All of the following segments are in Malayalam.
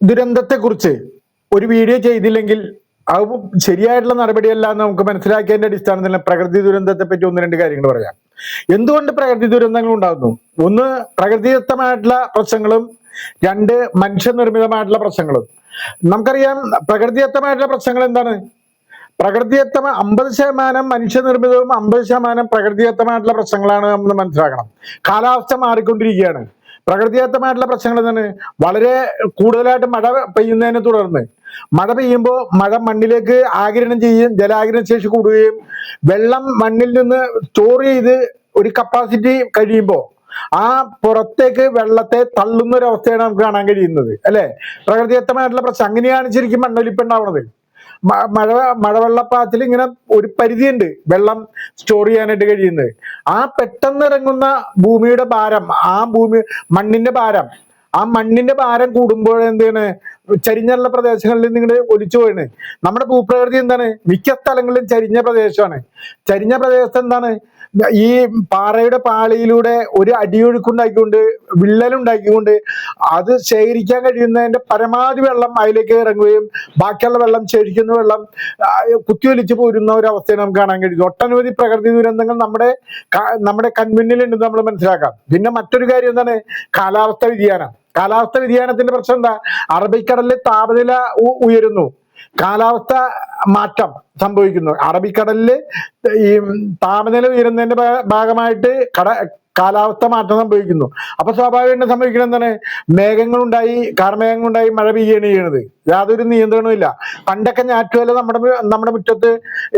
ദുരന്തത്തെക്കുറിച്ച് ഒരു വീഡിയോ ചെയ്തില്ലെങ്കിൽ അത് ശരിയായിട്ടുള്ള നടപടിയല്ല എന്ന് നമുക്ക് മനസ്സിലാക്കിയതിന്റെ അടിസ്ഥാനത്തിൽ പ്രകൃതി ദുരന്തത്തെ പറ്റി ഒന്ന് രണ്ട് കാര്യങ്ങൾ പറയാം. എന്തുകൊണ്ട് പ്രകൃതി ദുരന്തങ്ങൾ ഉണ്ടാകുന്നു? ഒന്ന്, പ്രകൃതിദത്തമായിട്ടുള്ള പ്രശ്നങ്ങളും, രണ്ട്, മനുഷ്യനിർമ്മിതമായിട്ടുള്ള പ്രശ്നങ്ങളും. നമുക്കറിയാം പ്രകൃതിദത്തമായിട്ടുള്ള പ്രശ്നങ്ങൾ എന്താണ്? 50% മനുഷ്യനിർമ്മിതവും 50% പ്രകൃതിദത്തമായിട്ടുള്ള പ്രശ്നങ്ങളാണ് നമ്മൾ മനസ്സിലാക്കണം. കാലാവസ്ഥ മാറിക്കൊണ്ടിരിക്കുകയാണ്. പ്രകൃതിദത്തമായിട്ടുള്ള പ്രശ്നങ്ങൾ എന്താണ്? വളരെ കൂടുതലായിട്ട് മഴ പെയ്യുന്നതിനെ തുടർന്ന് മഴ പെയ്യുമ്പോൾ മഴ മണ്ണിലേക്ക് ആഗിരണം ചെയ്യും, ജലാഗിരണ ശേഷി കൂടുകയും വെള്ളം മണ്ണിൽ നിന്ന് സ്റ്റോർ ചെയ്ത് ഒരു കപ്പാസിറ്റി കഴിയുമ്പോൾ ആ പുറത്തേക്ക് വെള്ളത്തെ തള്ളുന്ന ഒരു അവസ്ഥയാണ് നമുക്ക് കാണാൻ കഴിയുന്നത്, അല്ലെ? പ്രകൃതിദത്തമായിട്ടുള്ള പ്രശ്നം അങ്ങനെയാണ് ശരിക്കും മണ്ണൊലിപ്പ് ഉണ്ടാവുന്നത്. മഴവെള്ളപ്പാത്തിൽ ഇങ്ങനെ ഒരു പരിധിയുണ്ട് വെള്ളം സ്റ്റോർ ചെയ്യാനായിട്ട് കഴിയുന്നത്. ആ പെട്ടെന്ന് ഇറങ്ങുന്ന ഭൂമിയുടെ ഭാരം, മണ്ണിന്റെ ഭാരം കൂടുമ്പോൾ എന്താണ് ചരിഞ്ഞുള്ള പ്രദേശങ്ങളിൽ നിങ്ങൾ ഒലിച്ചു പോയാണ്. നമ്മുടെ ഭൂപ്രകൃതി എന്താണ്? മിക്ക സ്ഥലങ്ങളിലും ചരിഞ്ഞ പ്രദേശമാണ്. ചരിഞ്ഞ പ്രദേശത്ത് എന്താണ്? ഈ പാറയുടെ പാളിയിലൂടെ ഒരു അടിയൊഴുക്കുണ്ടാക്കിക്കൊണ്ട്, വിള്ളലുണ്ടാക്കിക്കൊണ്ട് അത് ശേഖരിക്കാൻ കഴിയുന്നതിന്റെ പരമാവധി വെള്ളം അതിലേക്ക് ഇറങ്ങുകയും ബാക്കിയുള്ള വെള്ളം, ശേഖരിക്കുന്ന വെള്ളം കുത്തിയൊലിച്ചു പോരുന്ന ഒരു അവസ്ഥയെ നമുക്ക് കാണാൻ കഴിയുന്നു. ഒട്ടനവധി പ്രകൃതി ദുരന്തങ്ങൾ നമ്മുടെ കൺമുന്നിലുണ്ടെന്ന് നമ്മൾ മനസ്സിലാക്കാം. പിന്നെ മറ്റൊരു കാര്യം എന്താണ്? കാലാവസ്ഥ വ്യതിയാനം. കാലാവസ്ഥ വ്യതിയാനത്തിന്റെ പ്രശ്നം എന്താ? അറബിക്കടലിൽ താപനില ഉയരുന്നു, കാലാവസ്ഥ മാറ്റം സംഭവിക്കുന്നു. അറബിക്കടലില് ഈ താപനില ഉയരുന്നതിന്റെ ഭാഗമായിട്ട് കാലാവസ്ഥ മാറ്റം സംഭവിക്കുന്നു. അപ്പൊ സ്വാഭാവികമായിട്ട് സംഭവിക്കുന്നത് എന്താണ്? മേഘങ്ങളുണ്ടായി, കാർമേഘങ്ങളുണ്ടായി, മഴ പെയ്യാണ് ചെയ്യണത്. യാതൊരു നിയന്ത്രണവും ഇല്ല. പണ്ടൊക്കെ ഞാറ്റുവേല നമ്മുടെ മുറ്റത്ത്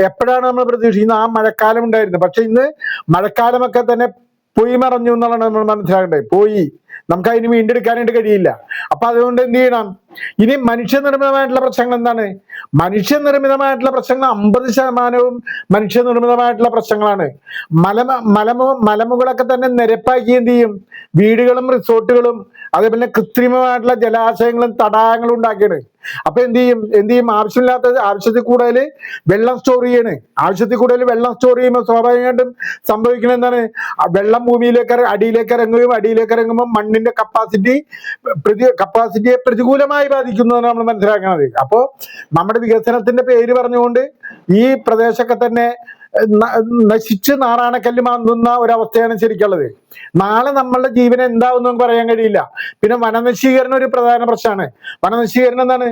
എപ്പോഴാണ് നമ്മൾ പ്രതീക്ഷിക്കുന്നത്? ആ മഴക്കാലം ഉണ്ടായിരുന്നു. പക്ഷെ ഇന്ന് മഴക്കാലമൊക്കെ തന്നെ പോയി മറഞ്ഞു എന്നുള്ളതാണ് നമ്മൾ മനസ്സിലാക്കേണ്ടത്. പോയി, നമുക്ക് അതിന് വീണ്ടെടുക്കാനായിട്ട് കഴിയില്ല. അപ്പൊ അതുകൊണ്ട് എന്ത് ചെയ്യണം? ഇനി മനുഷ്യനിർമ്മിതമായിട്ടുള്ള പ്രശ്നങ്ങൾ എന്താണ്? മനുഷ്യനിർമ്മിതമായിട്ടുള്ള പ്രശ്നങ്ങൾ 50% മനുഷ്യനിർമ്മിതമായിട്ടുള്ള പ്രശ്നങ്ങളാണ്. മലമുകളൊക്കെ തന്നെ നിരപ്പാക്കി എന്ത് ചെയ്യും? വീടുകളും റിസോർട്ടുകളും അതേപോലെ കൃത്രിമമായിട്ടുള്ള ജലാശയങ്ങളും തടാകങ്ങളും ഉണ്ടാക്കിയാണ്. അപ്പൊ എന്ത് ചെയ്യും? ആവശ്യത്തിൽ കൂടുതൽ വെള്ളം സ്റ്റോർ ചെയ്യാണ്. ആവശ്യത്തിൽ കൂടുതൽ വെള്ളം സ്റ്റോർ ചെയ്യുമ്പോൾ സ്വാഭാവികമായിട്ടും സംഭവിക്കുന്നത് എന്താണ്? വെള്ളം അടിയിലേക്ക് ഇറങ്ങുമ്പോൾ മണ്ണിന്റെ കപ്പാസിറ്റിയെ പ്രതികൂലമായി ബാധിക്കുന്നതാണ് നമ്മൾ മനസ്സിലാക്കുന്നത്. അപ്പോൾ നമ്മുടെ വികസനത്തിന്റെ പേര് പറഞ്ഞുകൊണ്ട് ഈ പ്രദേശമൊക്കെ തന്നെ നശിച്ച് നാറാണക്കല്ല് മാന്തുന്ന ഒരവസ്ഥയാണ് ശരിക്കുള്ളത്. നാളെ നമ്മളുടെ ജീവൻ എന്താവും നമുക്ക് പറയാൻ കഴിയില്ല. പിന്നെ വനനശീകരണം ഒരു പ്രധാന പ്രശ്നമാണ്. വനനശീകരണം എന്താണ്?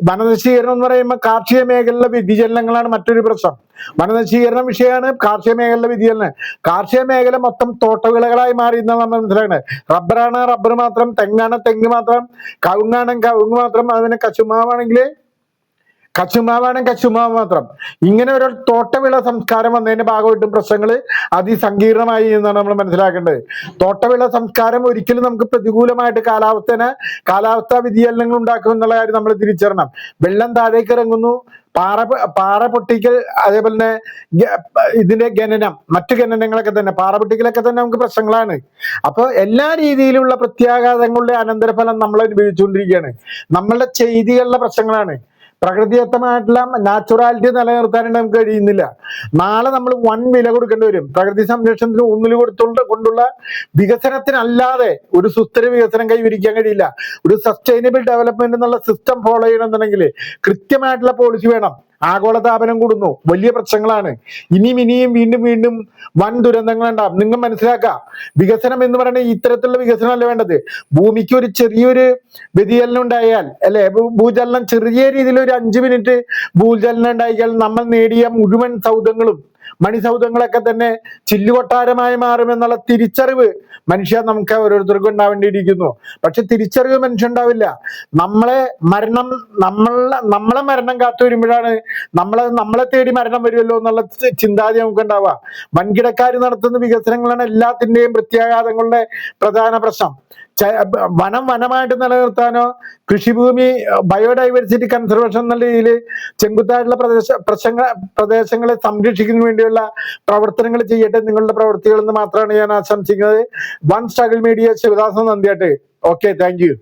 വനനശീകരണം എന്ന് പറയുമ്പോൾ കാർഷിക മേഖലയിലെ വ്യതിചലനങ്ങളാണ് മറ്റൊരു പ്രശ്നം. വനനശീകരണ വിഷയമാണ് കാർഷിക മേഖലയിലെ വ്യതിചലനം. കാർഷിക മേഖല മൊത്തം തോട്ടവിളകളായി മാറി എന്നാണ് നമ്മൾ മനസ്സിലാക്കുന്നത്. റബ്ബറാണ് റബ്ബർ മാത്രം, തെങ്ങാണ് തെങ്ങ് മാത്രം, കവുങ്ങാണ് കവുങ്ങ് മാത്രം, അതിന് കശുമാവ് മാത്രം. ഇങ്ങനെ ഒരു തോട്ടവിള സംസ്കാരം വന്നതിന്റെ ഭാഗമായിട്ടും പ്രശ്നങ്ങൾ അതിസങ്കീർണമായി എന്നാണ് നമ്മൾ മനസ്സിലാക്കേണ്ടത്. തോട്ടവിള സംസ്കാരം ഒരിക്കലും നമുക്ക് പ്രതികൂലമായിട്ട് കാലാവസ്ഥാ വ്യതിചലനങ്ങൾ ഉണ്ടാക്കും എന്നുള്ള കാര്യം നമ്മൾ തിരിച്ചറിയണം. വെള്ളം താഴേക്ക് ഇറങ്ങുന്നു, പാറ പൊട്ടിക്കൽ, അതേപോലെ തന്നെ ഇതിന്റെ മറ്റു ഖനനങ്ങളൊക്കെ തന്നെ, പാറ പൊട്ടിക്കലൊക്കെ തന്നെ നമുക്ക് പ്രശ്നങ്ങളാണ്. അപ്പൊ എല്ലാ രീതിയിലുള്ള പ്രത്യാഘാതങ്ങളുടെ അനന്തരഫലം നമ്മൾ അനുഭവിച്ചുകൊണ്ടിരിക്കുകയാണ്. നമ്മളുടെ ചെയ്തികളുടെ പ്രശ്നങ്ങളാണ്. പ്രകൃതിദത്തമായിട്ടുള്ള നാച്ചുറാലിറ്റി നിലനിർത്താനായിട്ട് നമുക്ക് കഴിയുന്നില്ല. നാളെ നമ്മൾ വൻ വില കൊടുക്കേണ്ടി വരും. പ്രകൃതി സംരക്ഷണത്തിന് ഊന്നൽ കൊണ്ടുള്ള വികസനത്തിനല്ലാതെ ഒരു സുസ്ഥിര വികസനം കൈവരിക്കാൻ കഴിയില്ല. ഒരു സസ്റ്റൈനബിൾ ഡെവലപ്മെന്റ് എന്നുള്ള സിസ്റ്റം ഫോളോ ചെയ്യണമെന്നുണ്ടെങ്കിൽ കൃത്യമായിട്ടുള്ള പോളിസി വേണം. ആഗോളതാപനം കൂടുന്നു, വലിയ പ്രശ്നങ്ങളാണ്. ഇനിയും വീണ്ടും വൻ ദുരന്തങ്ങൾ ഉണ്ടാവും. നിങ്ങൾ മനസ്സിലാക്കുക, വികസനം എന്ന് പറയുന്നത് ഇത്തരത്തിലുള്ള വികസനമല്ല വേണ്ടത്. ഭൂമിക്ക് ഒരു ചെറിയൊരു വ്യതിചലനം ഉണ്ടായാൽ, അല്ലെ, ഭൂചലനം ചെറിയ രീതിയിൽ ഒരു 5 മിനിറ്റ് ഭൂചലനം ഉണ്ടായാൽ നമ്മൾ നേടിയ മുഴുവൻ മണിസൗധങ്ങളൊക്കെ തന്നെ ചില്ലുകൊട്ടാരമായി മാറുമെന്നുള്ള തിരിച്ചറിവ് നമുക്ക് ഓരോരുത്തർക്കും ഉണ്ടാവേണ്ടിയിരിക്കുന്നു. പക്ഷെ തിരിച്ചറിവ് ഉണ്ടാവില്ല. നമ്മളെ മരണം കാത്തു വരുമ്പോഴാണ് നമ്മളെ തേടി മരണം വരുമല്ലോ എന്നുള്ള ചിന്താഗതി നമുക്ക് ഉണ്ടാവുക. വൻകിടക്കാർ നടത്തുന്ന വികസനങ്ങളാണ് എല്ലാത്തിന്റെയും പ്രത്യാഘാതങ്ങളുടെ പ്രധാന പ്രശ്നം. വനമായിട്ട് നിലനിർത്താനോ കൃഷിഭൂമി ബയോഡൈവേഴ്സിറ്റി കൺസർവേഷൻ എന്നുള്ള രീതിയിൽ ചെങ്കുത്തായിട്ടുള്ള പ്രദേശങ്ങളെ സംരക്ഷിക്കുന്നതിന് വേണ്ടിയുള്ള പ്രവർത്തനങ്ങൾ ചെയ്യട്ടെ നിങ്ങളുടെ പ്രവൃത്തികൾ എന്ന് മാത്രമാണ് ഞാൻ ആശംസിക്കുന്നത്. വൺ സ്ട്രഗിൾ മീഡിയ, ശിവദാസൻ നന്ദിയാട്ടെ. Okay, thank U.